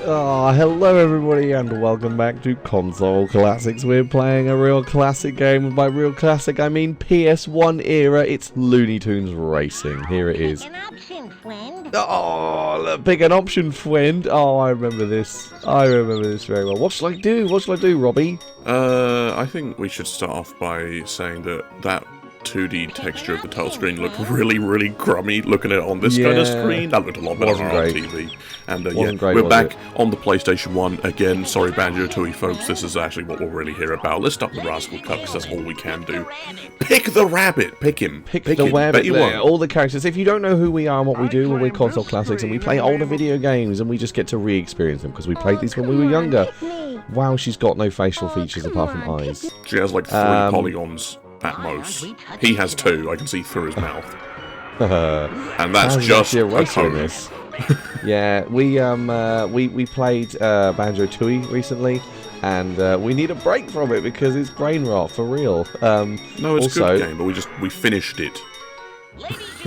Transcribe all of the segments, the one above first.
Oh, hello everybody and welcome back to Console Classics. We're playing a real classic game, and by real classic I mean PS1 era. It's Looney Tunes Racing. Here it is. Pick an option, friend. Oh, look, pick an option, friend. Oh, I remember this. I remember this very well. What shall I do? What shall I do, Robbie? I think we should start off by saying that 2D texture of the title screen looked really crummy. Looking at it on this kind of screen, that looked a lot better on our TV. And we're back on the PlayStation 1 again. Sorry, Banjo-Tooie folks, this is actually what we're really here about. Let's start the Rascal Cup because that's all we can do. Pick the rabbit, pick him, pick the rabbit. All the characters. If you don't know who we are and what we do, well, we're Console Classics and we play older video games and we just get to re-experience them because we played these when we were younger. Wow, she's got no facial features apart from eyes. She has like 3 polygons. At most. He has 2, I can see through his mouth. And that's just a cone. Yeah, we played Banjo-Tooie recently, and we need a break from it because it's brain rot, for real. No, it's a good game, but we finished it.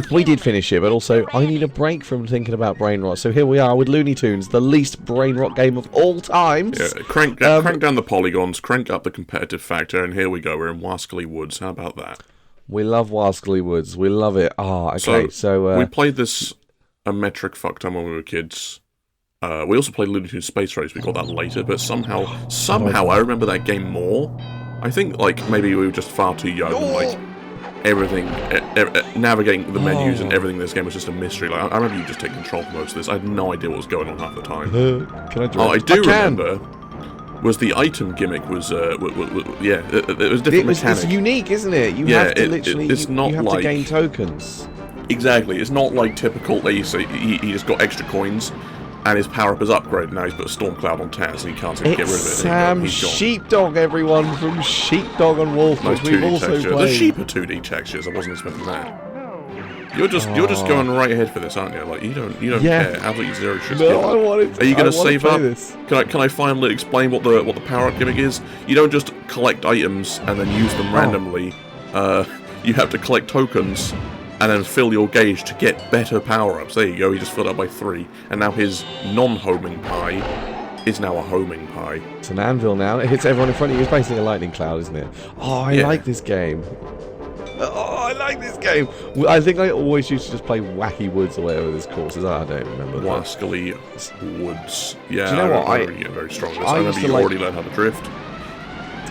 We did finish it, but also I need a break from thinking about brain rot. So here we are with Looney Tunes, the least brain rot game of all times. Yeah, crank down the polygons, crank up the competitive factor, and here we go. We're in Wascally Woods. How about that? We love Wascally Woods. We love it. Okay. So we played this a metric fuck ton when we were kids. We also played Looney Tunes Space Race. We got that later, but somehow I remember that game more. I think like maybe we were just far too young. Like. Everything, navigating the menus and everything in this game was just a mystery. Like I remember you just taking control for most of this. I had no idea what was going on half the time. Can I I do remember. Was the item gimmick was it was different mechanics. It's unique, isn't it? You have to literally. It's not you have like to gain tokens. Exactly. It's not like typical. Like you say, he just got extra coins. And his power-up is upgraded. Now he's put a storm cloud on Taz, and he can't seem to get rid of it. Sam Sheepdog, everyone, from Sheepdog and Wolf, which we've also played. The sheep are 2D textures. I wasn't expecting that. You're just going right ahead for this, aren't you? Like you don't care. Absolutely zero shit. No, I wanted to. Are you going to save up? This. Can I finally explain what the power-up gimmick is? You don't just collect items and then use them randomly. You have to collect tokens. And then fill your gauge to get better power-ups. There you go, he just filled up by 3. And now his non-homing pie is now a homing pie. It's an anvil now. It hits everyone in front of you. It's basically a lightning cloud, isn't it? Oh, I like this game. Oh, I like this game. I think I always used to just play Wacky Woods or whatever this course is. I don't remember. Wascally Woods. Yeah, do you know what? I remember you getting very strong. I remember you already learned how to drift.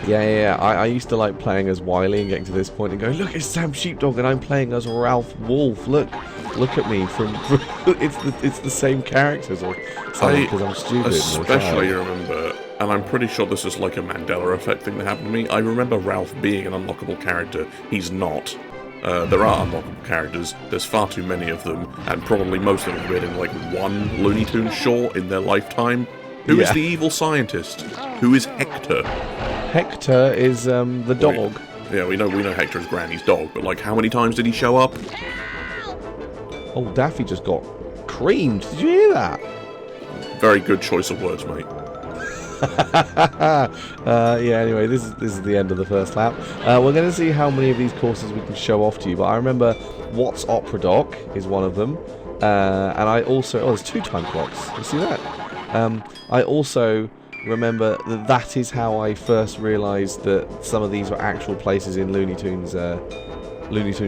Yeah. I used to like playing as Wily and getting to this point and going, look, it's Sam Sheepdog and I'm playing as Ralph Wolf. Look at me from it's the same characters. Or something because I'm stupid. Especially remember, and I'm pretty sure this is like a Mandela effect thing that happened to me. I remember Ralph being an unlockable character. He's not. There are unlockable characters. There's far too many of them, and probably most of them have been in like one Looney Tunes short in their lifetime. Who is the evil scientist? Who is Hector? Hector is the dog. Yeah, we know Hector is Granny's dog, but like, how many times did he show up? Oh, Daffy just got creamed. Did you hear that? Very good choice of words, mate. Yeah. Anyway, this is the end of the first lap. We're going to see how many of these courses we can show off to you. But I remember What's Opera Doc is one of them, and I also there's 2 time clocks. You see that? I also remember that is how I first realised that some of these were actual places in Looney Tunes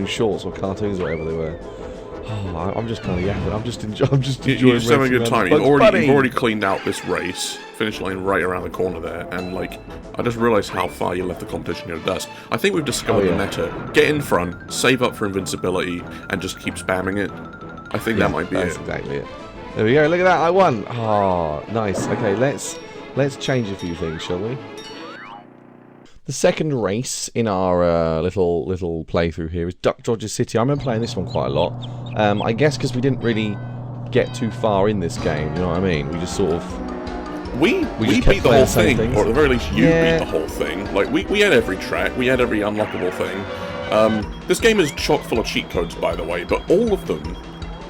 shorts or cartoons or whatever they were. Oh, I'm just kind of yapping. I'm just enjoying. You're just having a good time. You've already cleaned out this race. Finish line right around the corner there, and like I just realised how far you left the competition go to dust. I think we've discovered the meta. Get in front, save up for invincibility, and just keep spamming it. I think that might be it. That's exactly it. There we go. Look at that. I won. Oh, nice. Okay, let's change a few things, shall we? The second race in our little playthrough here is Duck Dodger City. I remember playing this one quite a lot. I guess because we didn't really get too far in this game. You know what I mean? We just sort of we just beat the whole thing, or at the very least you beat the whole thing. Like we had every track, we had every unlockable thing. This game is chock full of cheat codes, by the way, but all of them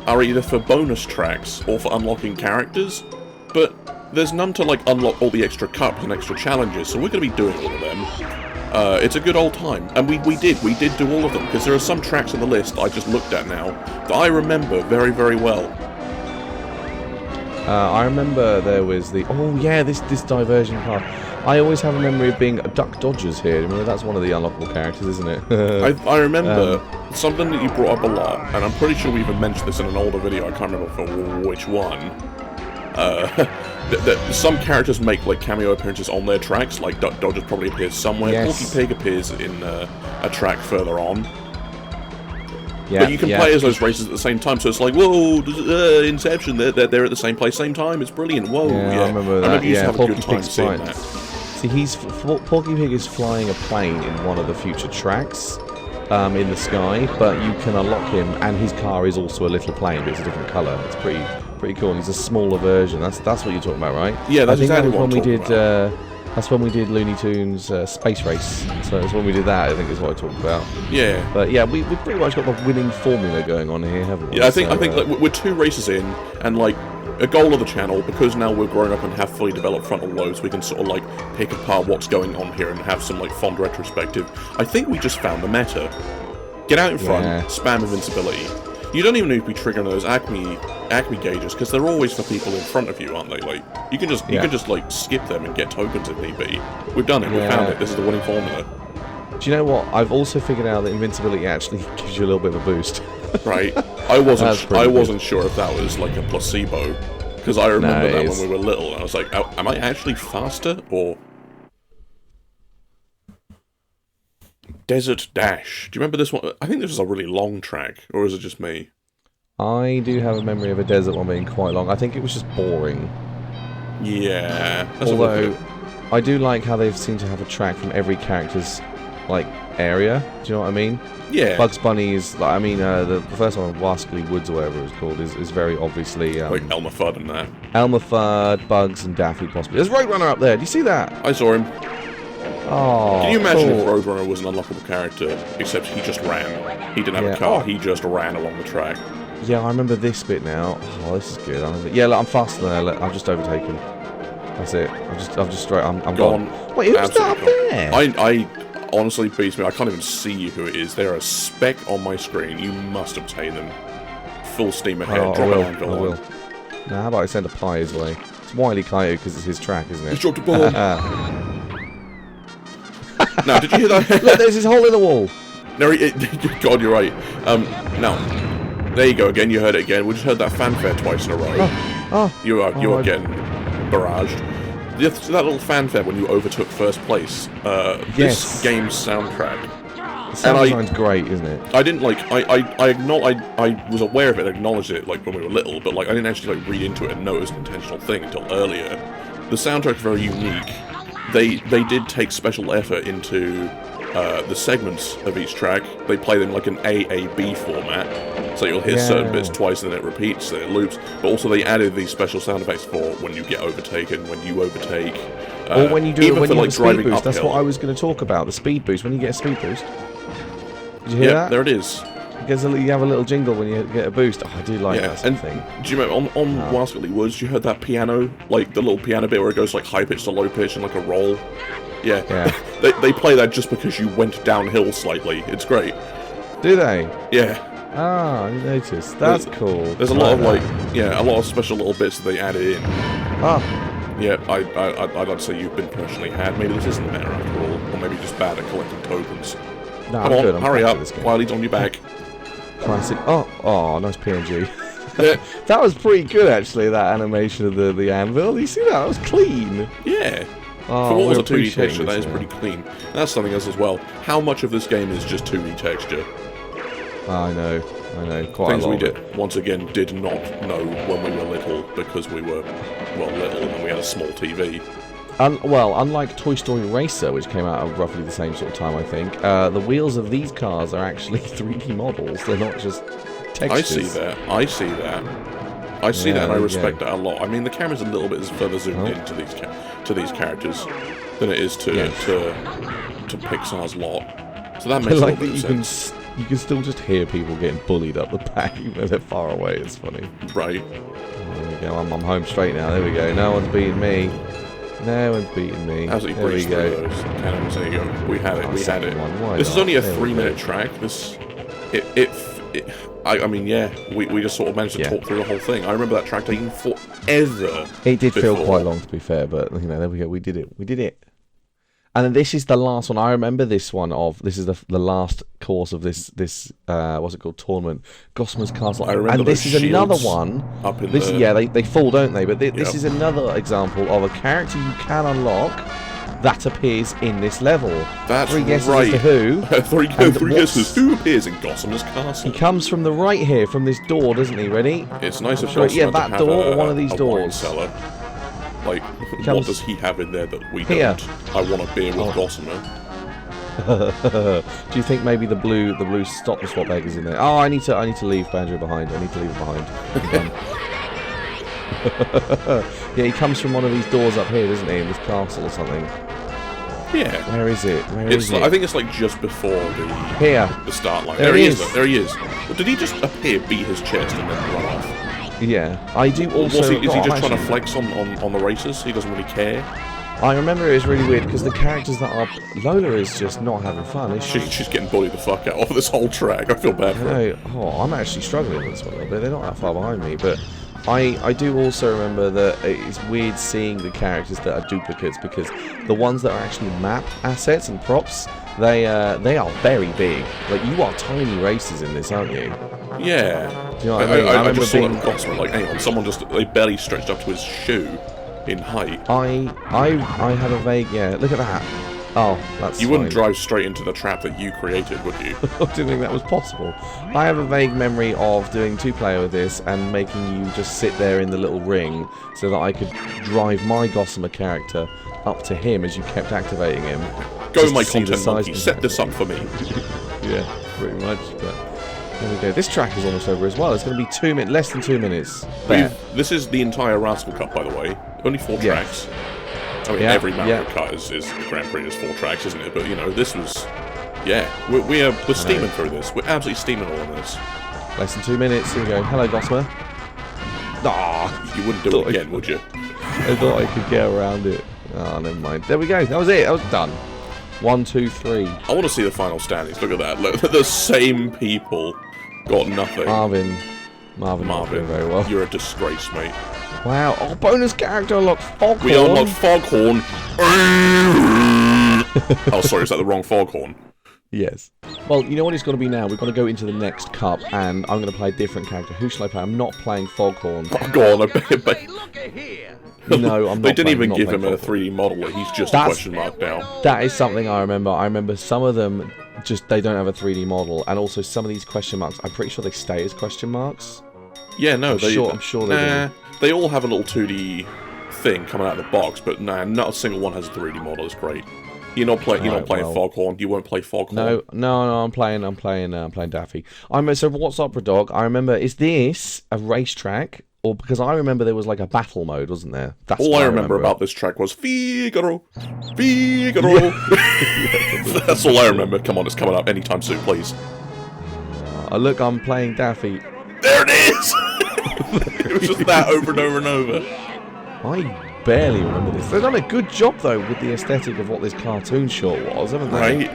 are either for bonus tracks or for unlocking characters. But there's none to like unlock all the extra cups and extra challenges, so we're going to be doing all of them. It's a good old time, and we did do all of them, because there are some tracks on the list I just looked at now that I remember very, very well. I remember there was the... Oh, yeah, this diversion path. I always have a memory of being Duck Dodgers here. Remember, that's one of the unlockable characters, isn't it? I remember something that you brought up a lot, and I'm pretty sure we even mentioned this in an older video, I can't remember for which one. That some characters make like cameo appearances on their tracks, like Duck Dodgers probably appears somewhere, yes. Porky Pig appears in a track further on. Yeah, but you can play as those races at the same time, so it's like, whoa, Inception, they're at the same place, same time, it's brilliant, whoa. Yeah, I remember that. You used to have a good time seeing that. See, Porky Pig is flying a plane in one of the future tracks in the sky, but you can unlock him, and his car is also a little plane, but it's a different colour. It's pretty cool, and he's a smaller version. That's what you're talking about, right? Yeah, that's exactly what I'm talking about. That's when we did Looney Tunes Space Race. So that's when we did that, I think is what I talked about. Yeah. But yeah, we've pretty much got the winning formula going on here, haven't we? Yeah, I think like, we're 2 races in, and like a goal of the channel, because now we're grown up and have fully developed frontal lobes, we can sort of like pick apart what's going on here and have some like fond retrospective. I think we just found the meta. Get out in front, spam invincibility. You don't even need to be triggering those Acme gauges, because they're always for people in front of you, aren't they? Like you can just like skip them and get tokens if need be. We've done it. We found it. This is the winning formula. Do you know what? I've also figured out that invincibility actually gives you a little bit of a boost. Right. I wasn't sure if that was like a placebo, because I remember that when we were little, and I was like, oh, am I actually faster or? Desert Dash. Do you remember this one? I think this was a really long track, or is it just me? I do have a memory of a desert one being quite long. I think it was just boring. Yeah. Although, I do like how they seem to have a track from every character's, like, area. Do you know what I mean? Yeah. Bugs Bunny is, like, I mean, the first one, Wascally Woods or whatever it's called, is very obviously... like Elmer Fudd and that. Elmer Fudd, Bugs, and Daffy possibly. There's Roadrunner up there. Do you see that? I saw him. Oh, can you imagine if Roadrunner was an unlockable character, except he just ran? He didn't have a car, he just ran along the track. Yeah, I remember this bit now. Oh, this is good. Yeah, look, I'm faster than her. I'm just overtaken. That's it. I'm just straight. I'm gone. Wait, who's that up there? I honestly beats me. I can't even see who it is. They're a speck on my screen. You must obtain them. Full steam ahead. I will. Now, how about I send a pie his way? It's Wile E. Coyote because it's his track, isn't it? He's dropped a bomb. Now, did you hear that? Look, there's his hole in the wall. No, God, you're right. Now, there you go again. You heard it again. We just heard that fanfare twice in a row. You are getting barraged. That little fanfare when you overtook first place. This game's soundtrack. The sound design's great, isn't it? I didn't like. I was aware of it, acknowledged it like when we were little, but like I didn't actually like read into it and know it was an intentional thing until earlier. The soundtrack's very unique. They did take special effort into the segments of each track. They play them like an A-A-B format, so you'll hear certain bits twice and then it repeats, then it loops. But also they added these special sound effects for when you get overtaken, when you overtake, or when you do even when for you like have a speed boost. uphill. That's what I was going to talk about. The speed boost. When you get a speed boost. Did you hear that? There it is. You have a little jingle when you get a boost. Oh, I do like that sort of thing. Do you remember on Wascally Woods, you heard that piano, like the little piano bit where it goes like high pitch to low pitch and like a roll? Yeah. They play that just because you went downhill slightly. It's great. Do they? Yeah. Ah, I noticed. That's cool. There's a lot of a lot of special little bits that they added in. Yeah, I'd like to say you've been personally had. Maybe this isn't the meta after all, or maybe just bad at collecting tokens. No, Come on, hurry up while he's on your back. Classic. Oh, nice PNG. That was pretty good, actually, that animation of the anvil. You see that? That was clean. Yeah. For what was a 2D texture, that is pretty clean. And that's something else as well. How much of this game is just 2D texture? I know. Quite Things a lot. we once again did not know when we were little, because we were, little and we had a small TV. Unlike Toy Story Racer, which came out at roughly the same sort of time, I think, the wheels of these cars are actually 3D models. They're not just textures. I see that, and I respect that a lot. I mean, the camera's a little bit further zoomed into these characters than it is to Pixar's lot. So that makes a little bit of sense. You can still just hear people getting bullied up the back even though they're far away. It's funny. Right. Oh, there we go. I'm home straight now. There we go. No one's beating me. No one's beating me. Absolutely breezed through those cannons. There you go. We had it. We had it. This is only a 3-minute track. I mean, yeah, we just sort of managed to talk through the whole thing. I remember that track taking forever. It did feel quite long, to be fair, but you know, there we go. We did it. And then this is the last one. I remember this one this is the last course of this what's it called, tournament, Gossamer's Castle. I remember. And this is another one. Up in they fall, don't they? But this is another example of a character you can unlock that appears in this level. That's three guesses right. as to who. three guesses. Who appears in Gossamer's Castle? He comes from the right here, from this door, doesn't he? Ready? It's nice of Gossamer to that have door or one of these a doors. wine cellar. Like, what does he have in there that we don't? I want a beer with Gossamer. Do you think maybe the blue stop and swap egg is in there? Oh, I need to leave Banjo behind. I need to leave it behind. Yeah, he comes from one of these doors up here, doesn't he? In this castle or something. Yeah. Where is it? I think it's like just before the start line. There he is. There he is. Well, did he just appear, beat his chest, and then run off? Yeah, I do also... Is he just trying to flex on the races? He doesn't really care? I remember it was really weird, because the characters that are... Lola is just not having fun, is she? She's getting bullied the fuck out of this whole track. I feel bad for her. Oh, I'm actually struggling with this one a little bit. They're not that far behind me, but... I do also remember that it's weird seeing the characters that are duplicates, because the ones that are actually map assets and props, they are very big. Like, you are tiny races in this, aren't you? Yeah. Do you know what I mean? I just saw that Gossamer, like, hang on, someone they barely stretched up to his shoe in height. I had a vague, look at that. Oh, that's You wouldn't drive straight into the trap that you created, would you? I didn't think that was possible. I have a vague memory of doing 2-player with this and making you just sit there in the little ring so that I could drive my Gossamer character up to him as you kept activating him. Go, my content monkey, set this up for me. Yeah, pretty much. But there we go. This track is almost over as well. It's going to be less than 2 minutes. This is the entire Rascal Cup, by the way. Only 4 tracks. I mean, every Mario Kart is Grand Prix is 4 tracks, isn't it? But, you know, this was... Yeah, we're steaming through this. We're absolutely steaming all of this. Less than 2 minutes. Here we go. Hello, Gossamer. You wouldn't do it again, would you? I thought I could get around it. Oh, never mind. There we go. That was it. That was done. 1, 2, 3. I want to see the final standings. Look at that. Look, the same people got nothing. Marvin, not doing very well. You're a disgrace, mate. Wow. Oh, bonus character unlocked Foghorn. We unlocked Foghorn. Oh, sorry, is that the wrong Foghorn? Yes. Well, you know what it's got to be now? We've got to go into the next cup, and I'm going to play a different character. Who shall I play? I'm not playing Foghorn. Foghorn, I bet. No, I'm not. They didn't even give him a 3D model. He's just a question mark now. That is something I remember. I remember some of them they don't have a 3D model, and also some of these question marks, I'm pretty sure they stay as question marks. Yeah, no, I'm sure they do. They all have a little 2D thing coming out of the box, but not a single one has a 3D model. It's great. You're not playing Foghorn. You won't play Foghorn. No. I'm playing Daffy. So what's Opera Dog? I remember. Is this a racetrack? Or because I remember there was like a battle mode, wasn't there? That's all I remember about this track was Figaro. That's all I remember. Come on, it's coming up anytime soon, please. Look, I'm playing Daffy. There it is. It was just that over and over and over. I barely remember this. They've done a good job though with the aesthetic of what this cartoon short was, haven't they? Right.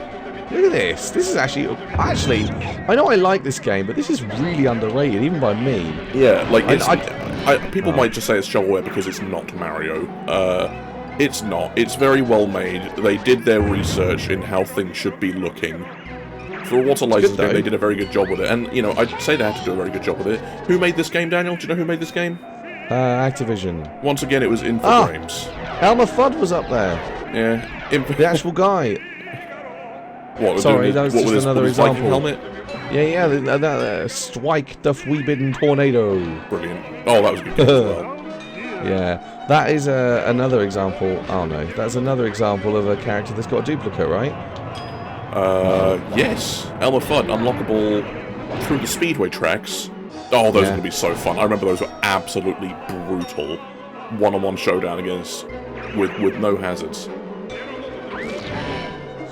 Look at this. This is actually, I know I like this game, but this is really underrated, even by me. Yeah, like, people might just say it's shovelware because it's not Mario. It's not. It's very well made. They did their research in how things should be looking. For a water license game, they did a very good job with it. And, you know, I'd say they had to do a very good job with it. Who made this game, Daniel? Do you know who made this game? Activision. Once again, it was Infogrames. Elmer Fudd was up there. Yeah. The actual guy. Sorry, that was just another example. Helmet? Yeah, that strike the forbidden tornado. Brilliant. Oh, that was a good game as well. Yeah, that is another example. Oh no, that's another example of a character that's got a duplicate, right? Yes. Elmer Fudd, unlockable through the speedway tracks. Oh, those are going to be so fun. I remember those were absolutely brutal. One-on-one showdown with no hazards.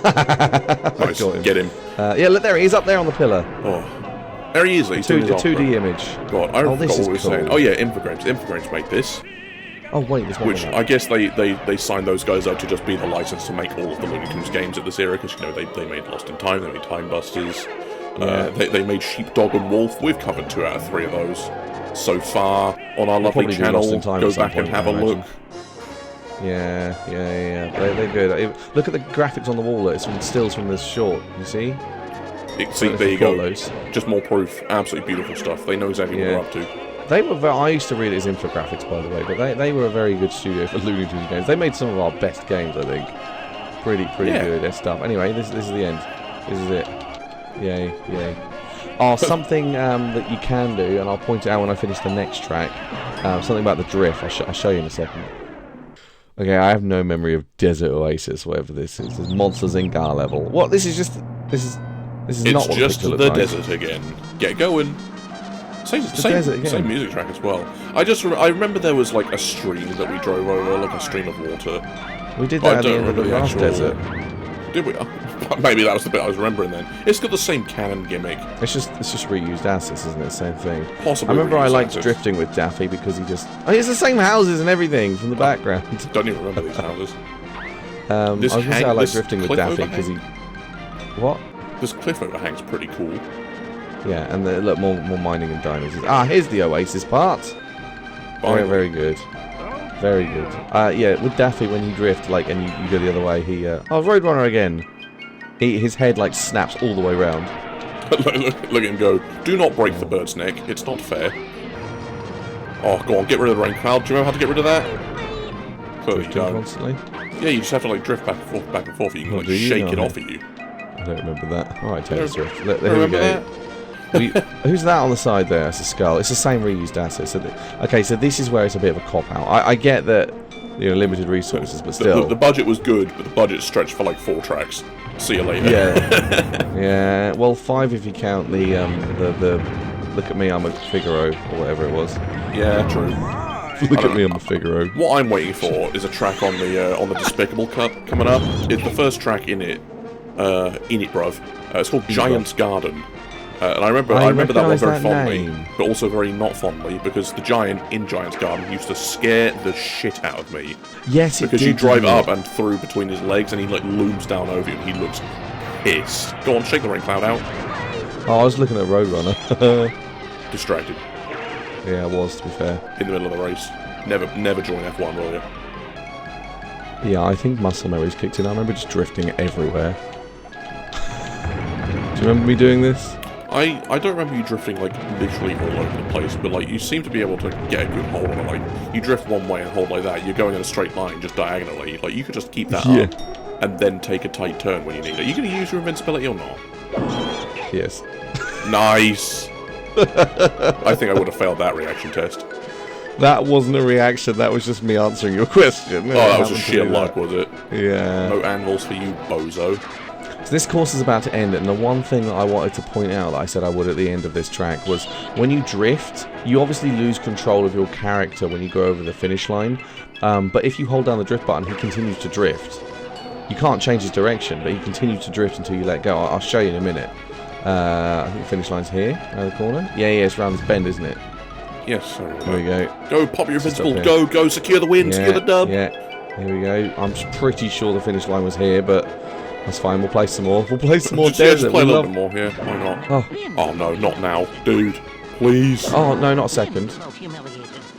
Nice. Get him. Yeah, look there, he's up there on the pillar. Oh, there he is. He's 2D image. God, I forgot what we were saying. Oh yeah, Infogrames. Infogrames made this. Oh wait, there's one. Which I guess they signed those guys out to just be the license to make all of the Looney Tunes games at this era, because you know they made Lost in Time, they made Time Busters. They made Sheepdog and Wolf. We've covered 2 out of 3 of those so far on our lovely channel. Go back and have a look. Yeah. They're good. Look at the graphics on the wall. It's from stills from this short. You see? See, there you go. Just more proof. Absolutely beautiful stuff. They know exactly what they're up to. They were. I used to read it as infographics, by the way, but they were a very good studio for Looney Tunes games. They made some of our best games, I think. Pretty good stuff. Anyway, this is the end. This is it. Yay. Oh, something that you can do, and I'll point it out when I finish the next track. Something about the drift. I'll show you in a second. Okay, I have no memory of Desert Oasis, whatever this is. This is Monsters Inc. level. What? This is not what it's just the desert again. Get going. Same music track as well. I remember there was like a stream that we drove over, like a stream of water. We did that at the end of the last desert. Did we? Maybe that was the bit I was remembering then. It's got the same cannon gimmick. It's just reused assets, isn't it? Same thing. Possibly. I remember I liked drifting with Daffy because he just... it's the same houses and everything from the background. Don't even remember these houses. I was going to say I like drifting with Daffy because he... What? This cliff overhang's pretty cool. Yeah, and look, more mining and diamonds. Here's the Oasis part. Very good. Very good. Yeah, with Daffy, when he drift, like, and you go the other way, he... Roadrunner again. His head, like, snaps all the way round. Look at him go. Do not break the bird's neck. It's not fair. Oh, go on, get rid of the rain cloud. Do you remember how to get rid of that? Drifting constantly? Yeah, you just have to, like, drift back and forth. You can, like, shake it off at you. I don't remember that. Alright, Taylor Swift. There we go. Who's that on the side there? It's a skull. It's the same reused asset. So this is where it's a bit of a cop-out. I get that, limited resources, but still. The budget was good, but the budget stretched for like 4 tracks. See you later. Yeah. Well, 5 if you count the look at me, I'm a Figaro, or whatever it was. Yeah, true. Look at me, I'm a Figaro. What I'm waiting for is a track on the Despicable Cup coming up. It's the first track in it, bruv. It's called Giant's Garden. And I remember that one very fondly, but also very not fondly, because the giant in Giant's Garden used to scare the shit out of me. Yes, because you drive up and through between his legs, and he like looms down over you, and he looks pissed. Go on, shake the rain cloud out. Oh, I was looking at Roadrunner. Distracted. Yeah, I was, to be fair. In the middle of the race. Never join F1, will you? Yeah, I think muscle memory's kicked in. I remember just drifting everywhere. Do you remember me doing this? I don't remember you drifting, like, literally all over the place, but, like, you seem to be able to get a good hold on it. Like, you drift one way and hold like that, you're going in a straight line, just diagonally. Like, you could just keep that up, and then take a tight turn when you need it. Are you going to use your invincibility or not? Yes. Nice! I think I would have failed that reaction test. That wasn't a reaction, that was just me answering your question. Oh, that was just sheer luck, was it? Yeah. No anvils for you, bozo. So this course is about to end, and the one thing that I wanted to point out that I said I would at the end of this track was when you drift, you obviously lose control of your character when you go over the finish line, but if you hold down the drift button, he continues to drift. You can't change his direction, but he continues to drift until you let go. I'll show you in a minute. I think the finish line's here, around the corner. Yeah, it's around this bend, isn't it? Yes, sorry. There we go. Go, pop your invincible, go, secure the win, secure the dub. Yeah, here we go. I'm pretty sure the finish line was here, but that's fine, we'll play some more. We'll play some more desert. Just play a little bit more, yeah, why not? Oh no, not now, dude. Please. Oh, no, not a second.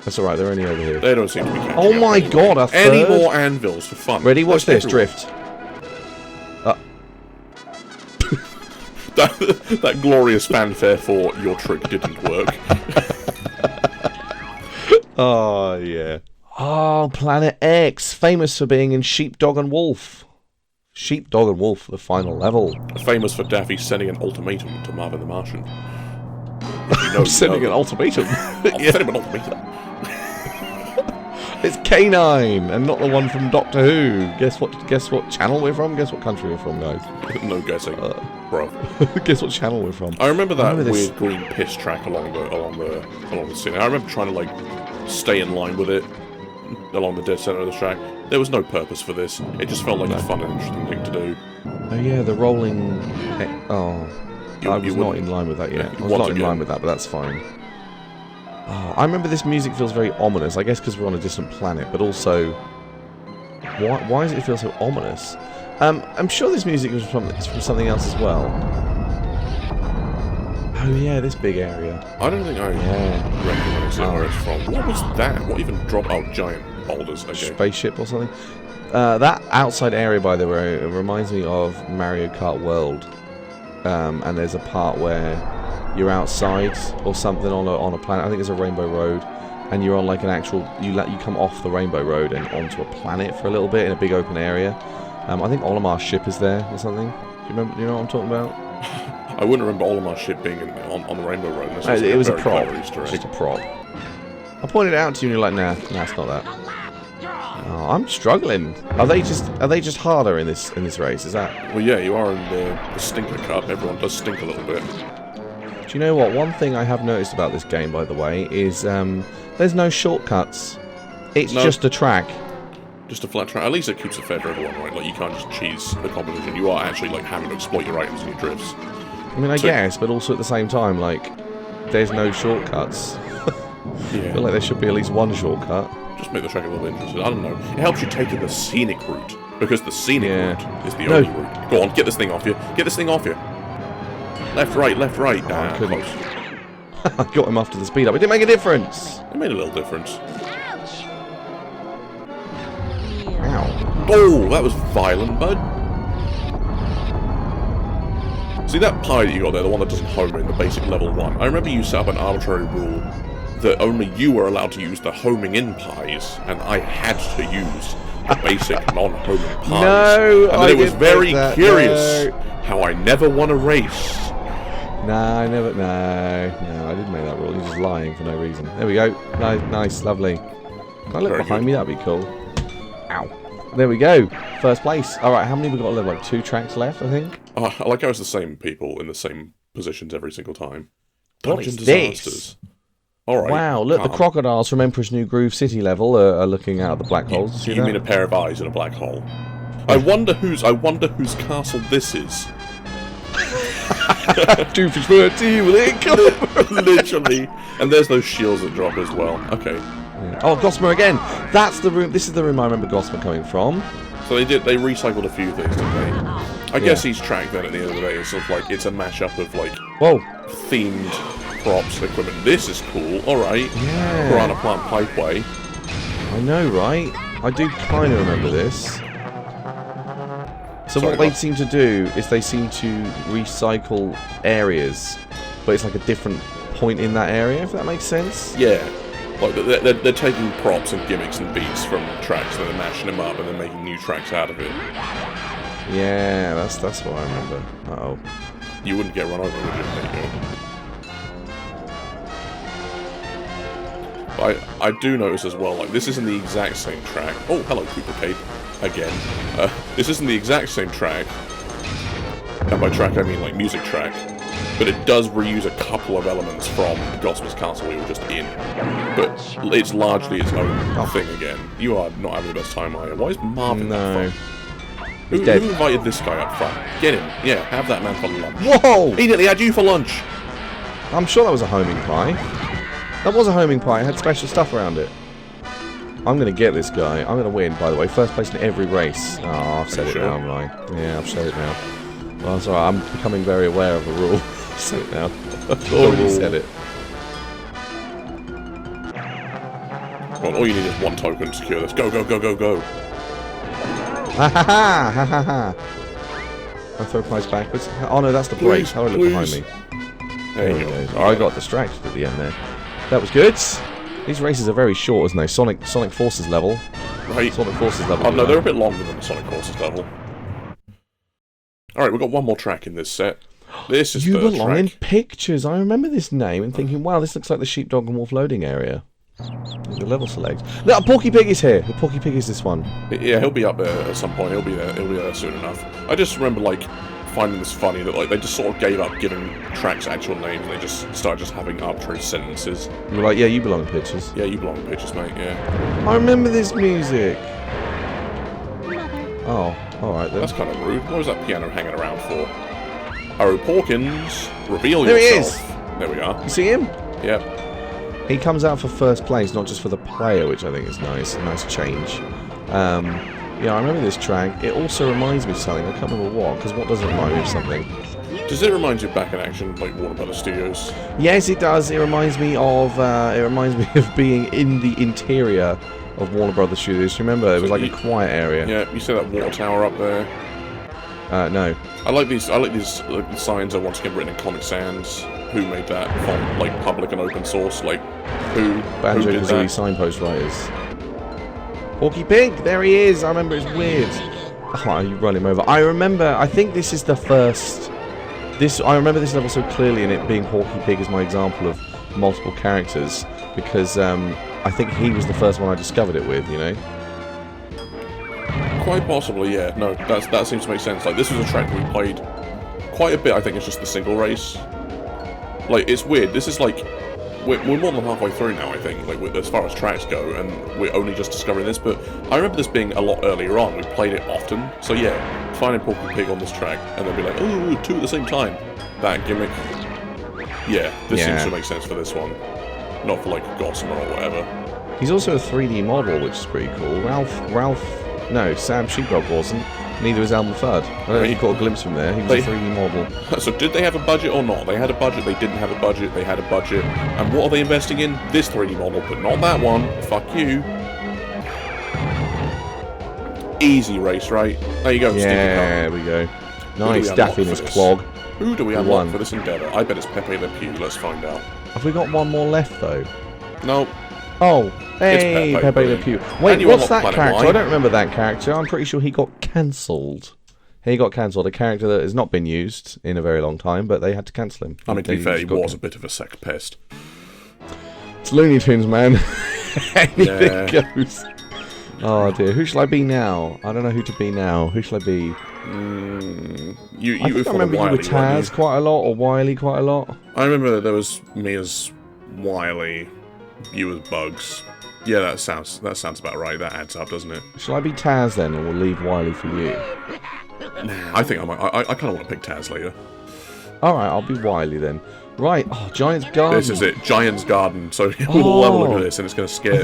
That's alright, they're only over here. They don't seem to be catching Oh my god, a third? Any more anvils for fun. Ready? Watch this, drift. That glorious fanfare for your trick didn't work. Oh, yeah. Oh, Planet X, famous for being in Sheepdog and Wolf. Sheepdog and Wolf, the final level. Famous for Daffy sending an ultimatum to Marvin the Martian. Sending an ultimatum? I'll send him an ultimatum. It's K9, and not the one from Doctor Who. Guess what channel we're from? Guess what country we're from, guys? No guessing, bro. Guess what channel we're from? I remember that weird green piss track along the scene. I remember trying to like stay in line with it along the dead center of the track. There was no purpose for this. It just felt like a fun and interesting thing to do. Oh yeah, the rolling. Oh, I was not in line with that yet. I was not in line with that, but that's fine. Oh, I remember this music feels very ominous. I guess because we're on a distant planet, but also, why does it feel so ominous? I'm sure this music is from something else as well. Oh yeah, this big area. I don't think I recognise where it's from. What was that? What even dropped? Oh, giant boulders. Okay. Spaceship or something. That outside area, by the way, it reminds me of Mario Kart World. And there's a part where you're outside or something on a planet. I think it's a Rainbow Road, and you're on like an actual. You come off the Rainbow Road and onto a planet for a little bit in a big open area. I think Olimar's ship is there or something. Do you know what I'm talking about? I wouldn't remember Olimar's ship being on the Rainbow Road. It was a prop. Just a prop. I pointed it out to you, and you're like, nah, it's not that. Oh, I'm struggling. Are they just harder in this race? Is that? Well, yeah, you are in the Stinker Cup. Everyone does stink a little bit. Do you know what? One thing I have noticed about this game, by the way, is there's no shortcuts. It's just a track. Just a flat track. At least it keeps it fair for everyone, right? Like, you can't just cheese the competition. You are actually, like, having to exploit your items and your drifts. I mean, I guess, but also at the same time, like, there's no shortcuts. I feel like there should be at least one shortcut. Just make the track a little bit interesting. I don't know. It helps you take in the scenic route. Because the scenic route is the only route. Go on, get this thing off you. Get this thing off you. Left, right, left, right. I couldn't. I got him after the speed up. It didn't make a difference. It made a little difference. Ow. Oh, that was violent, bud. See that pie that you got there, the one that doesn't home in the basic level 1? I remember you set up an arbitrary rule that only you were allowed to use the homing in pies, and I had to use the basic non-homing pies. No, and then it was very curious how I never won a race. No, I never. No, I didn't make that rule. He's just lying for no reason. There we go. Nice, lovely. Can I look behind me? That'd be cool. Ow. There we go. First place. All right, how many we got left? Like 2 tracks left, I think. I like how it's the same people in the same positions every single time. What is this? All right. Wow, look, the crocodiles from Emperor's New Groove City level are looking out of the black holes. You mean a pair of eyes in a black hole? I wonder whose castle this is. 2 for 30, will it come? Literally. And there's those shields that drop as well. Okay. Yeah. Oh, Gossamer again. That's the room. This is the room I remember Gossamer coming from. So they recycled a few things, didn't they? I guess each track then at the end of the day is sort of like, it's a mashup of like themed props, equipment. This is cool. Alright. Yeah. Piranha Plant Pipeway. I know, right? I do kind of remember this. So what they seem to do is they seem to recycle areas, but it's like a different point in that area, if that makes sense. Yeah. Like they're taking props and gimmicks and beats from tracks and they're mashing them up and then making new tracks out of it. Yeah, that's what I remember. Uh-oh. You wouldn't get run over, would you? I do notice as well, like, this isn't the exact same track. Oh, hello, Cooper Cape. Again. This isn't the exact same track. And by track, I mean, like, music track. But it does reuse a couple of elements from Gossamer's Castle we were just in. But it's largely its own thing again. You are not having the best time, are you? Why is Marvin that fun? Who invited this guy up front? Get him. Yeah, have that man for lunch. Whoa! He nearly had you for lunch. I'm sure that was a homing pie. That was a homing pie. It had special stuff around it. I'm going to get this guy. I'm going to win, by the way. First place in every race. Oh, I've said it now, haven't I? Yeah, I've said it now. Well, I'm sorry. I'm becoming very aware of the rule. I've said it now. I've already said it. Well, all you need is one token to secure this. Go, go, go, go, go. Ha ha ha ha ha ha. I throw pies backwards. Oh no, that's the brakes. How do I look behind me? There you go. Oh, I got distracted at the end there. That was good. These races are very short, isn't they? Sonic Forces level. Right. Sonic Forces level. Oh no, they're a bit longer than the Sonic Forces level. Alright, we've got one more track in this set. This is You third Belong track. in Pictures. I remember this name and thinking, wow, this looks like the Sheepdog and Wolf loading area. The level select. Look, Porky Pig is here. The Porky Pig is this one. Yeah, he'll be up there at some point. He'll be there soon enough. I just remember, like, finding this funny that, like, they just sort of gave up giving tracks actual names and they just started just having arbitrary sentences. You're like, yeah, you belong in Pictures. Yeah, you belong in Pictures, mate, yeah. I remember this music. Oh, alright then. That's kind of rude. What was that piano hanging around for? Arrow Porkins, reveal there yourself. He is. There we are. You see him? Yep. He comes out for first place, not just for the player, which I think is nice. A nice change. Yeah, I remember this track. It also reminds me of something. I can't remember what, because what does it remind me of something? Does it remind you of Back in Action, like Warner Brothers Studios? Yes, it does. It reminds me of being in the interior of Warner Brothers Studios. Remember, it was like a quiet area. Yeah, you see that water tower up there? No. I like these signs are once again written in Comic Sans. Who made that font, like, public and open source? Like, who did that? Signpost writers. Porky Pig, there he is. I remember, it's weird. Oh, you run him over. I think this is the first... I remember this level so clearly, and it being Porky Pig is my example of multiple characters, because I think he was the first one I discovered it with, you know? Quite possibly, yeah. No, that seems to make sense. Like, this was a track that we played quite a bit. I think it's just the single race. Like, it's weird. This is like... We're more than halfway through now, I think, like, as far as tracks go, and we're only just discovering this, but I remember this being a lot earlier on. We played it often. So, yeah, finding Porky Pig on this track, and then be like, oh, two at the same time. That gimmick. Yeah, this seems to make sense for this one. Not for, like, Gossamer or whatever. He's also a 3D model, which is pretty cool. No, Sam Sheepdog wasn't. Neither was Elmer Fudd. I don't know if you caught a glimpse from there. He was a 3D model. So did they have a budget or not? They had a budget, they didn't have a budget, they had a budget. And what are they investing in? This 3D model, but not that one. Fuck you. Easy race, right? There you go, there we go. Nice, Daffy in his clog. Who do we unlock for this endeavour? I bet it's Pepe Le Pew, let's find out. Have we got one more left, though? No. Oh, hey, Pepe Le Pew. Wait, what's that character? I don't remember that character. I'm pretty sure he got cancelled. He got cancelled. A character that has not been used in a very long time, but they had to cancel him. I mean, to be fair, he was a bit of a sex pest. It's Looney Tunes, man. Anything goes. Oh dear, who shall I be now? I don't know who to be now. Who shall I be? I remember you were Taz quite a lot, or Wily quite a lot. I remember there was me as Wily, you as Bugs. Yeah, that sounds about right. That adds up, doesn't it? Shall I be Taz then, or we'll leave Wily for you? Nah, I think I might. I kind of want to pick Taz later. Alright, I'll be Wily then. Right, Giant's Garden. This is it, Giant's Garden. So we'll have a look at this, and it's going to scare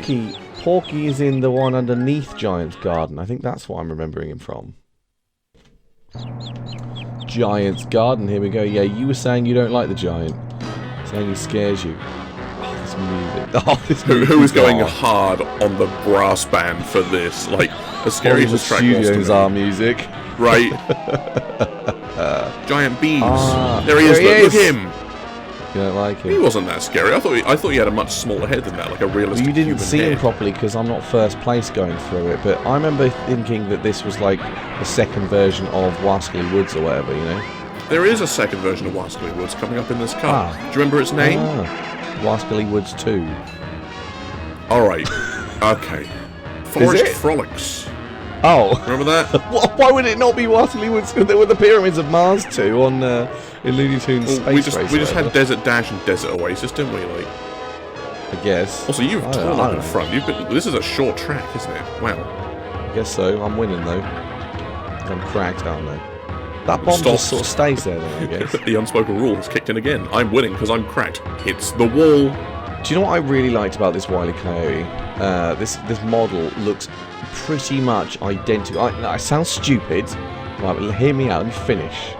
me. Porky is in the one underneath Giant's Garden. I think that's what I'm remembering him from. Giant's Garden, here we go. Yeah, you were saying you don't like the Giant. Saying he scares you. Oh, this music. Oh, this music. Who is going hard on the brass band for this? Like, the scariest this track was to me. Our music. Right. Giant bees. There he is. Look at him. You don't like him? He wasn't that scary. I thought he had a much smaller head than that, like a realistic You didn't see head. him properly because I'm not first place going through it, but I remember thinking that this was like the second version of Wascally Woods or whatever, you know? There is a second version of Wascally Woods coming up in this cup. Do you remember its name? Wascally Woods 2. Alright. Okay. Forest Frolics. Oh. Remember that? Why would it not be Wascally Woods? There were the Pyramids of Mars 2 on in Looney Tunes Space Race. We just had Desert Dash and Desert Oasis, didn't we? Like, I guess. Also, you've torn up in front. This is a short track, isn't it? Wow. I guess so. I'm winning though. I'm cracked, aren't I? That bomb just sort of stays there, then, I guess. The unspoken rule has kicked in again. I'm winning because I'm cracked. It's the wall. Do you know what I really liked about this Wile E. Coyote? This model looks pretty much identical. I sound stupid, right, but hear me out. Let me finish.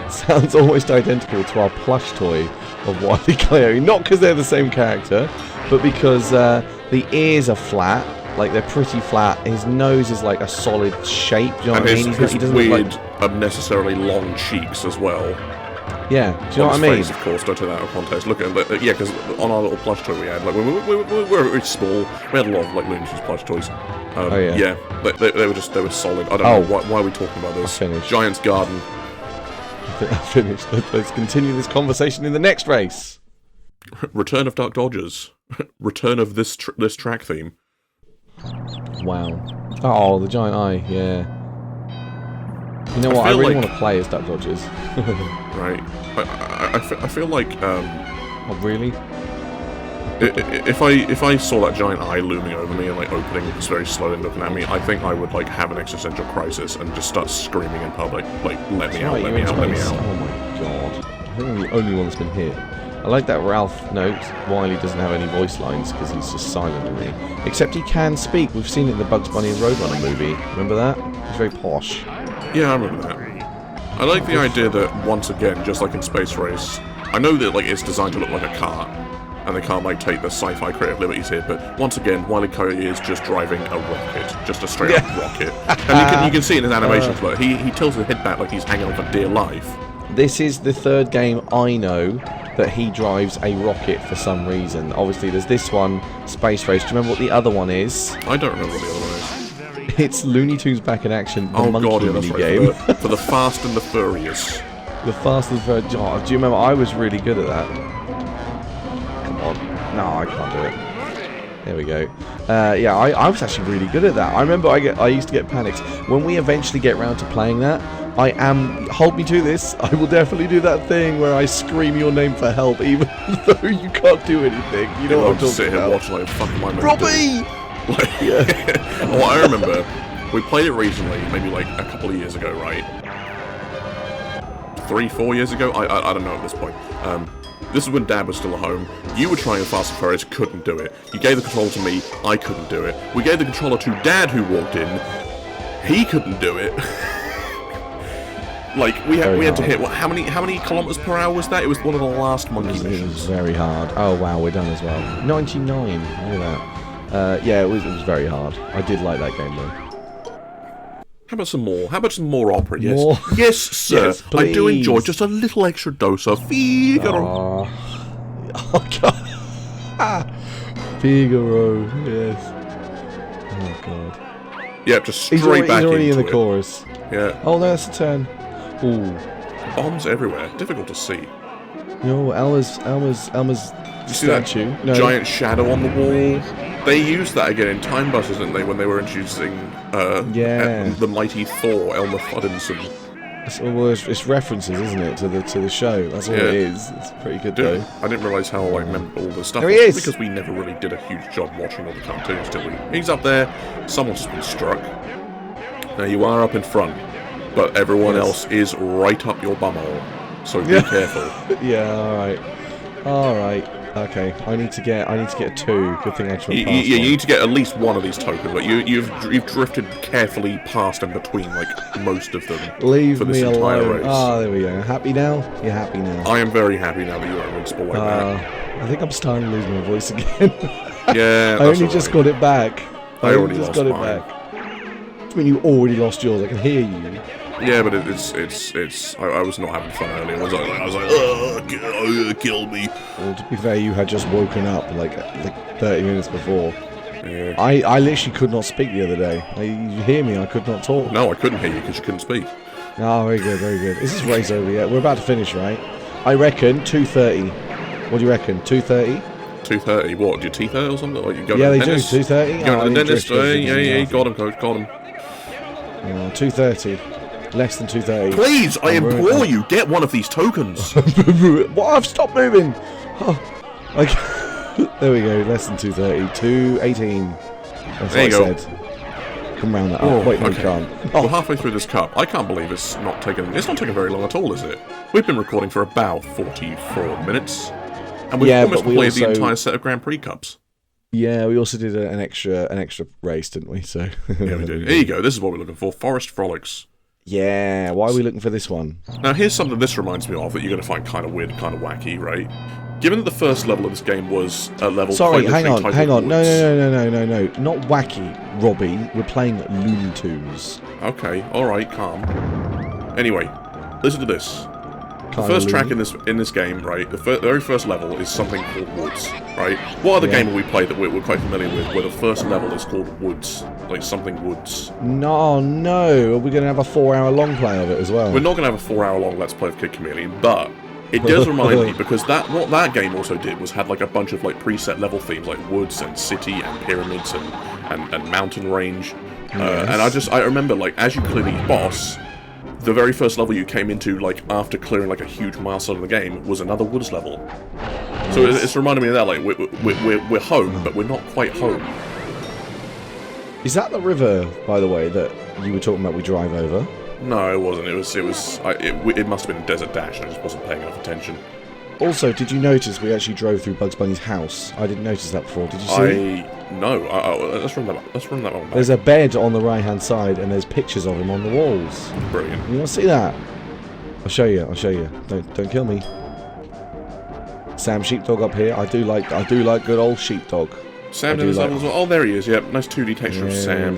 It sounds almost identical to our plush toy of Wile E. Coyote. Not because they're the same character, but because the ears are flat. Like, they're pretty flat. His nose is like a solid shape. Do you know what I mean? His weird, unnecessarily long cheeks as well. Yeah, do you know what I mean? Face, of course, don't take that out of context. Look at it, yeah, because on our little plush toy we had, like, we were very small. We had a lot of like Looney Tunes plush toys. Yeah, they were solid. I don't know why are we talking about this. Giant's Garden. I finished. Let's continue this conversation in the next race. Return of Duck Dodgers. Return of this track theme. Wow. Oh, the giant eye. Yeah. You know what? I really want to play as Duck Dodgers. Right. I feel like. Oh, really? If I saw that giant eye looming over me and like opening very slowly and looking at me, I think I would like have an existential crisis and just start screaming in public, like, let me out, let me out, let me out. Oh my god. I think I'm the only one that's been hit. I like that Ralph note. Wiley doesn't have any voice lines because he's just silent to me. Except he can speak. We've seen it in the Bugs Bunny and Roadrunner movie. Remember that? He's very posh. Yeah, I remember that. I like the idea that, once again, just like in Space Race, I know that like it's designed to look like a car, and they can't like take the sci-fi creative liberties here, but once again, Wile E. Coyote is just driving a rocket, just a straight-up rocket. And you can see it in his animations, but he tilts his head back like he's hanging on for dear life. This is the third game I know that he drives a rocket for some reason. Obviously, there's this one, Space Race. Do you remember what the other one is? I don't remember what the other one is. It's Looney Tunes Back in Action, the monkey mini game. For the Fast and the Furious. The Fast and the Furious. Oh, do you remember? I was really good at that. Come on. No, I can't do it. There we go. Yeah, I was actually really good at that. I remember I used to get panics. When we eventually get round to playing that, hold me to this, I will definitely do that thing where I scream your name for help even though you can't do anything. You know what I'm talking sit about. Here watching like fucking my Robbie! Well, I remember we played it recently, maybe like a couple of years ago, right? 3-4 years ago? I don't know at this point. This is when Dad was still at home. You were trying Fast and Furious, couldn't do it. You gave the controller to me, I couldn't do it. We gave the controller to Dad, who walked in. He couldn't do it. Like we had to hit how many kilometers per hour was that? It was one of the last monkey missions. It was very hard. Oh wow, we're done as well. 99. Look at that. Yeah, it was very hard. I did like that game though. How about some more? How about some more opera? Yes, more? Yes, sir. Yes, I do enjoy just a little extra dose of Figaro. Oh god. Figaro. Yes. Oh god. Yep, just straight back into it. He's already in the chorus. Yeah. Oh, there's the turn. Ooh. Bombs everywhere. Difficult to see. No, Elma's you see that giant shadow on the wall? They used that again in Time Busters, didn't they, when they were introducing the mighty Thor, Elmer Fuddinson. It's references, isn't it, to the show? That's all it is. It's pretty good though. I didn't realise how I remember all the stuff. There he is! Because we never really did a huge job watching all the cartoons, did we? He's up there. Someone's just been struck. Now you are up in front, but everyone else is right up your bumhole. So be careful. Yeah. All right. Okay, I need to get a 2. Good thing I tried. You need to get at least one of these tokens. Like you've drifted carefully past and between like most of them. Leave me alone. Ah, there we go. Happy now? You're happy now. I am very happy now that you are invincible like that. I think I'm starting to lose my voice again. Yeah, I only just got it back. I already just got it back. When you already lost yours, I can hear you. Yeah, but it's. I was not having fun earlier. I was like, oh, kill me. Well, to be fair, you had just woken up like 30 minutes before. Yeah. I literally could not speak the other day. You hear me? I could not talk. No, I couldn't hear you because you couldn't speak. Oh, very good, very good. Is this race over yet? We're about to finish, right? I reckon 2:30. What do you reckon? 2:30? 2:30. What? Do your teeth hurt or something? Like you go yeah, to the they dentist? do. 2:30. Go to the dentist. Yeah. Got him, coach. Got him. 2:30. Less than 2:30. Please, I implore you, get one of these tokens. What? I've stopped moving. Oh, there we go. Less than 2:30. 2:18. That's what I said. Come round that up. Wait, no, you can't. We're halfway through this cup. I can't believe it's not taken very long at all, is it? We've been recording for about 44 minutes, and we've almost played the entire set of Grand Prix cups. Yeah, we also did an extra race, didn't we? So yeah, we did. Here you go. This is what we're looking for: Forest Frolics. Yeah, why are we looking for this one? Now, here's something this reminds me of that you're going to find kind of weird, kind of wacky, right? Given that the first level of this game was a level... Sorry, hang on. No. Not wacky, Robbie. We're playing Looney Tunes. Okay, alright, calm. Anyway, listen to this. The first track in this game, right, the very first level is something called Woods, right? What other game have we played that we're quite familiar with where the first level is called Woods? Like something Woods. No. Are we going to have a 4-hour-long play of it as well? We're not going to have a 4-hour-long Let's Play of Kid Chameleon, but it does remind me, because what that game also did was had like a bunch of like preset level themes, like woods and city and pyramids and mountain range. Yes. And I remember, like, as you clear each boss, the very first level you came into, like, after clearing, like, a huge milestone in the game, was another woods level. So it's reminding me of that, like, we're home, but we're not quite home. Is that the river, by the way, that you were talking about we drive over? No, it wasn't. It must have been a Desert Dash, and I just wasn't paying enough attention. Also, did you notice we actually drove through Bugs Bunny's house? I didn't notice that before. Did you see? No. Let's run that one back. There's a bed on the right-hand side, and there's pictures of him on the walls. Brilliant. You want to see that? I'll show you. I'll show you. Don't kill me. Sam Sheepdog up here. I do like good old Sheepdog. Sam did like... as well. Oh, there he is. Yep, nice 2D texture of Sam.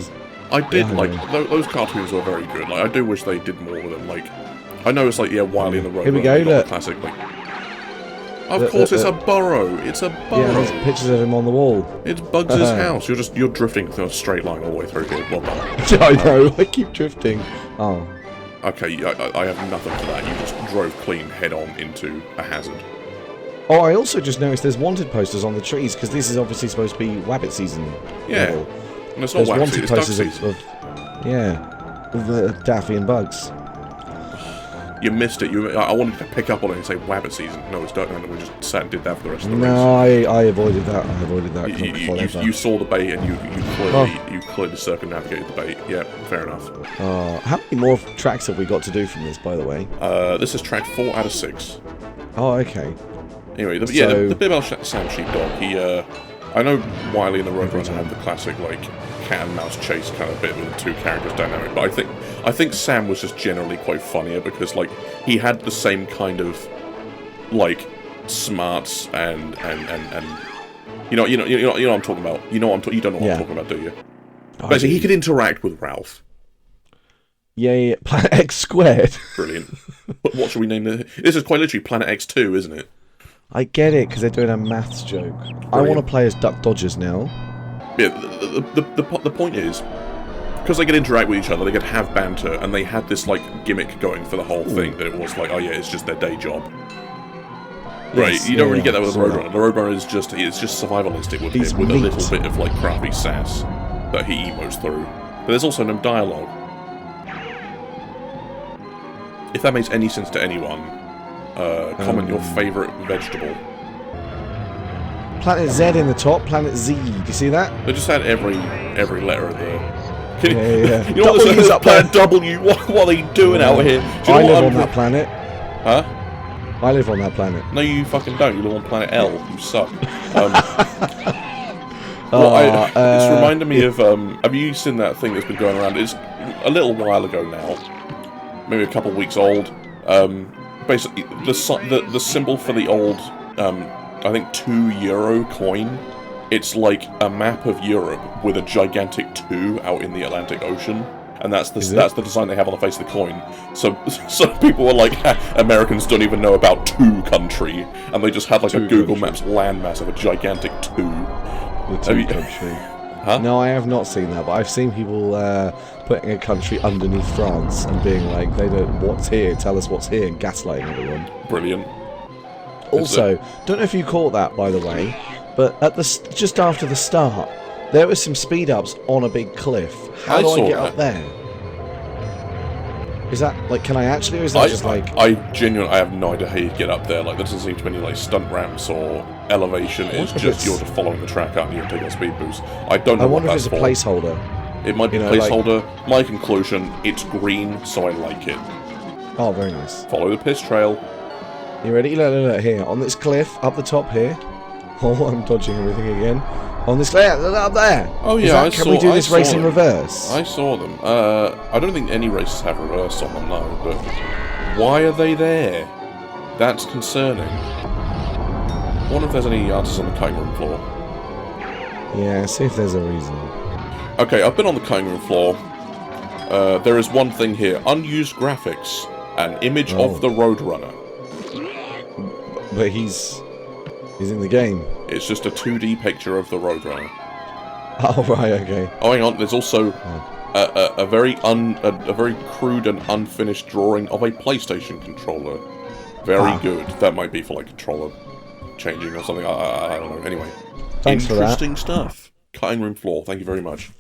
I did like those cartoons were very good. Like I do wish they did more with them. Like I know it's like Wily and the Road. Here we go. Look. Classic. Like, of course, it's a burrow. It's a burrow. Yeah, there's pictures of him on the wall. It's Bugs' house. You're drifting through a straight line all the way through here. Well done. I know. I keep drifting. Oh. Okay, I have nothing to that. You just drove clean head on into a hazard. Oh, I also just noticed there's wanted posters on the trees because this is obviously supposed to be Wabbit season. Yeah. Level. And it's not Wabbit season. It's duck season. Of Daffy and Bugs. You missed it. I wanted to pick up on it and say Wabbit season. No, it's Duck, and we just sat and did that for the rest of the race. No, I avoided that. You saw the bait and you clearly circumnavigated the bait. Yeah, fair enough. How many more tracks have we got to do from this, by the way? This is track 4 out of 6. Oh, okay. Anyway, the bit about Sam Sheepdog, I know Wily and the Roadrunner have the classic, like, cat and mouse chase kind of bit with the two characters dynamic, but I think Sam was just generally quite funnier because, like, he had the same kind of, like, smarts and you know what I'm talking about. You don't know what I'm talking about, do you? Basically, he could interact with Ralph. Yeah, Planet X squared. Brilliant. What should we name this? This is quite literally Planet X2, isn't it? I get it, because they're doing a maths joke. Brilliant. I want to play as Duck Dodgers now. Yeah, the point is, because they could interact with each other, they could have banter, and they had this, like, gimmick going for the whole thing, that it was like, oh yeah, it's just their day job. Yes, right, you don't really get that with the Roadrunner. The Roadrunner is just survivalistic with him, with a little bit of, like, crappy sass that he emos through. But there's also no dialogue. If that makes any sense to anyone, comment your favourite vegetable. Planet Z in the top, Planet Z. Do you see that? They just had every letter of the... Yeah. You know what's up Planet W? What are they doing out here? Do you I live on that planet. Huh? I live on that planet. No, you fucking don't. You live on Planet L. You suck. It's reminded me of... have you seen that thing that's been going around? It's a little while ago now. Maybe a couple of weeks old. Basically, the symbol for the old, I think, €2 coin, it's like a map of Europe with a gigantic 2 out in the Atlantic Ocean, and that's the design they have on the face of the coin. So people were like, Americans don't even know about 2 country, and they just had like a Google Maps landmass of a gigantic 2. The 2 country. Huh? No, I have not seen that, but I've seen people putting a country underneath France and being like, they don't, what's here, tell us what's here, and gaslighting everyone. Brilliant. Also, don't know if you caught that, by the way, but at just after the start, there were some speed-ups on a big cliff. How do I get up there? Is that, like, can I actually, or is that just like... I genuinely, I have no idea how you get up there. Like, there doesn't seem to be any, like, stunt ramps or elevation. It's just, you're just following the track up and you're taking a speed boost. I don't know what that's for. I wonder if it's a placeholder. It might be a placeholder. Like... My conclusion, it's green, so I like it. Oh, very nice. Follow the piss trail. You ready? Look, here. On this cliff, up the top here. Oh, I'm dodging everything again. On this cliff, up there. Oh, yeah, Can we do this race in reverse? I saw them. I don't think any races have reverse on them, no, but why are they there? That's concerning. I wonder if there's any answers on the cutting room floor. Yeah, see if there's a reason. Okay, I've been on the cutting room floor. There is one thing here. Unused graphics. An image of the Roadrunner. But he's in the game. It's just a 2D picture of the Roadrunner. Oh, right, okay. Oh, hang on. There's also a very crude and unfinished drawing of a PlayStation controller. Very good. That might be for, like, controller changing or something. I don't know. Anyway. Thanks for that. Interesting stuff. Cutting room floor. Thank you very much.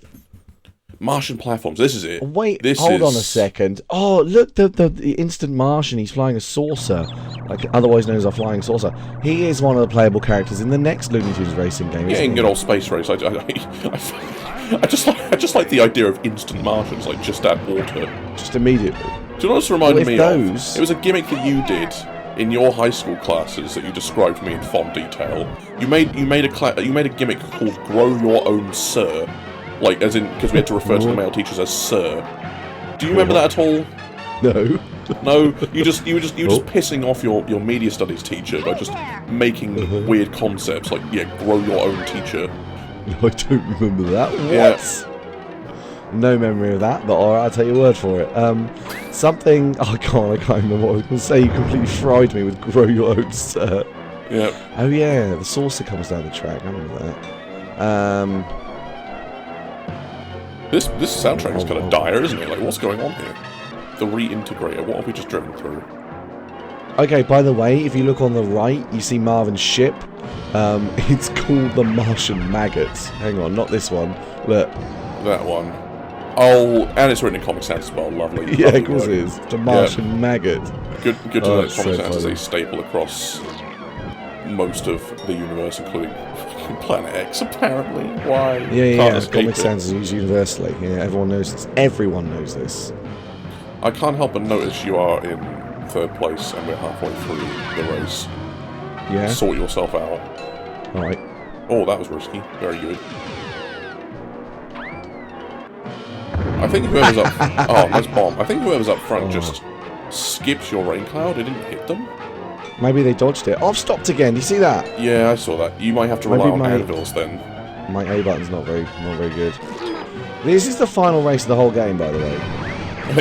Martian platforms. This is it. Wait, hold on a second. Oh, look, the instant Martian. He's flying a saucer, like otherwise known as a flying saucer. He is one of the playable characters in the next Looney Tunes Racing game. Yeah, in good old space race. I just like the idea of instant Martians, like just add water, just immediately. Do you know what this reminded me of? It was a gimmick that you did in your high school classes that you described to me in fond detail. You made a gimmick called "Grow Your Own Sir." Like, as in, because we had to refer to the male teachers as Sir. Do you remember that at all? No. No, you were just pissing off your media studies teacher by just making weird concepts like grow your own teacher. I don't remember that. What? Yeah. No memory of that, but alright, I'll take your word for it. Something... I can't remember what I was going to say. You completely fried me with grow your own cert. Yeah. Oh yeah, the saucer comes down the track. I remember that. This soundtrack is kind of dire, isn't it? Like, what's going on here? The reintegrator. What have we just driven through? Okay, by the way, if you look on the right, you see Marvin's ship. It's called the Martian Maggot. Hang on, not this one. Look. That one. Oh, and it's written in Comic Sans as well. Lovely. Yeah, of course it is. The Martian Maggot. Good to know that Comic Sans is a staple across most of the universe, including Planet X, apparently. Why? Yeah. Comic Sans is used universally. Yeah, everyone knows this. Everyone knows this. I can't help but notice you are in 3rd place and we're halfway through the race. Yeah. Sort yourself out. Alright. Oh, that was risky. Very good. I think whoever's up... Oh, nice bomb. I think whoever's up front just skipped your rain cloud. It didn't hit them. Maybe they dodged it. Oh, I've stopped again. You see that? Yeah, I saw that. You might have to rely on anvils then. My A button's not very good. This is the final race of the whole game, by the way.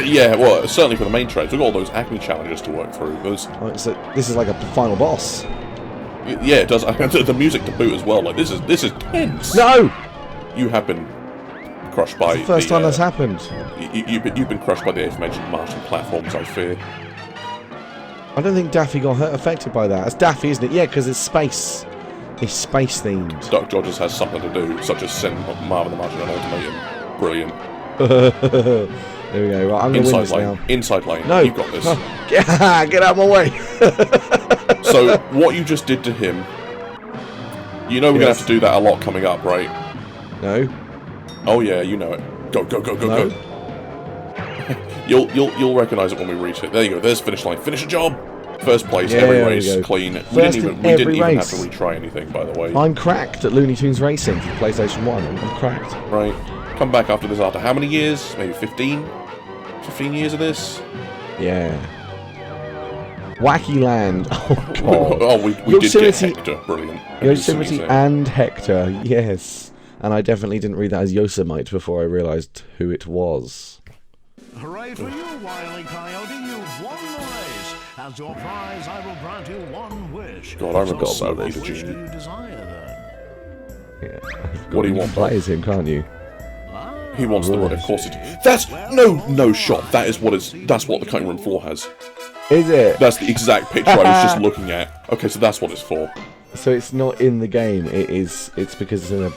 Yeah, well, certainly for the main trades. We've got all those acne challenges to work through. So this is like a final boss. Yeah, it does. The music to boot as well. Like this is tense. No! You have been crushed by the first time that's happened. You've been crushed by the aforementioned Martian platforms, I fear. I don't think Daffy got affected by that. It's Daffy, isn't it? Yeah, because it's space. It's space themed. Duck Dodgers has something to do, such as send Marvin the Martian an ultimatum. Brilliant. There we go. Right, I'm going to win this now. Inside lane. No. You've got this. Get out of my way. So, what you just did to him, you know we're going to have to do that a lot coming up, right? No. Oh yeah, you know it. Go. No. You'll recognise it when we reach it. There you go. There's finish line. Finish a job. First place, every race, clean. We didn't even have to retry anything, by the way. I'm cracked at Looney Tunes Racing for PlayStation 1. I'm cracked. Right. Come back after this after how many years? Maybe 15? 15 years of this? Yeah. Wacky Land. Oh, God. Oh, we did get Hector. Brilliant. Yosemite and Hector. Yes. And I definitely didn't read that as Yosemite before I realised who it was. Hooray for you, Wile E. Coyote. You've won the race. As your prize, I will grant you one wish. God, I forgot about this. What wish do you desire, then? Yeah. What do you want? Play as him, can't you? He wants the right, of course he does. That's no shot. That's what the cutting room floor has. Is it? That's the exact picture I was just looking at. Okay, so that's what it's for. So it's not in the game. It's because it's in a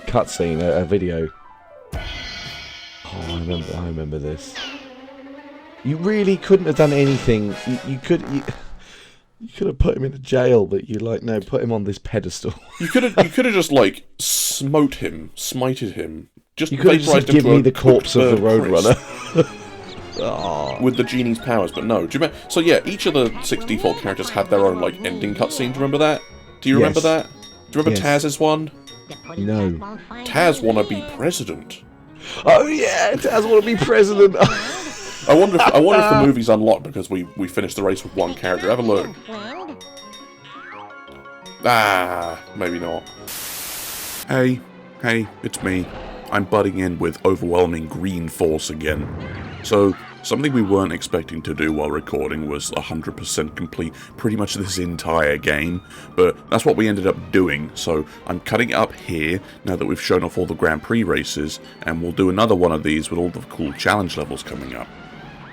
cutscene, a video. Oh, I remember this. You really couldn't have done anything. You could have put him in jail, but no, put him on this pedestal. You could have just like smited him. Just you could have just given me the corpse of the Roadrunner. With the genie's powers, but no. Do you remember? So yeah, each of the 6 default characters had their own like ending cutscene. Do you remember that? Do you remember that? Do you remember Taz's one? No. Taz wanna be president. Oh yeah, Taz wanna be president. I wonder if the movie's unlocked because we finished the race with one character. Have a look. Maybe not. Hey, it's me. I'm butting in with overwhelming green force again. So, something we weren't expecting to do while recording was 100% complete pretty much this entire game, but that's what we ended up doing, so I'm cutting it up here now that we've shown off all the Grand Prix races, and we'll do another one of these with all the cool challenge levels coming up.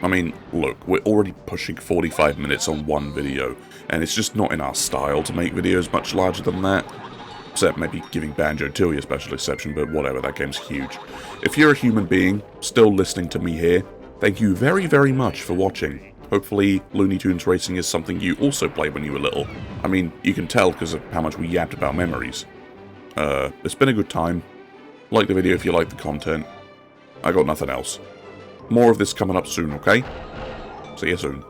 I mean, look, we're already pushing 45 minutes on one video, and it's just not in our style to make videos much larger than that. Except maybe giving Banjo-Tooie a special exception, but whatever, that game's huge. If you're a human being, still listening to me here, thank you very, very much for watching. Hopefully, Looney Tunes Racing is something you also played when you were little. I mean, you can tell because of how much we yapped about memories. It's been a good time. Like the video if you like the content. I got nothing else. More of this coming up soon, okay? See you soon.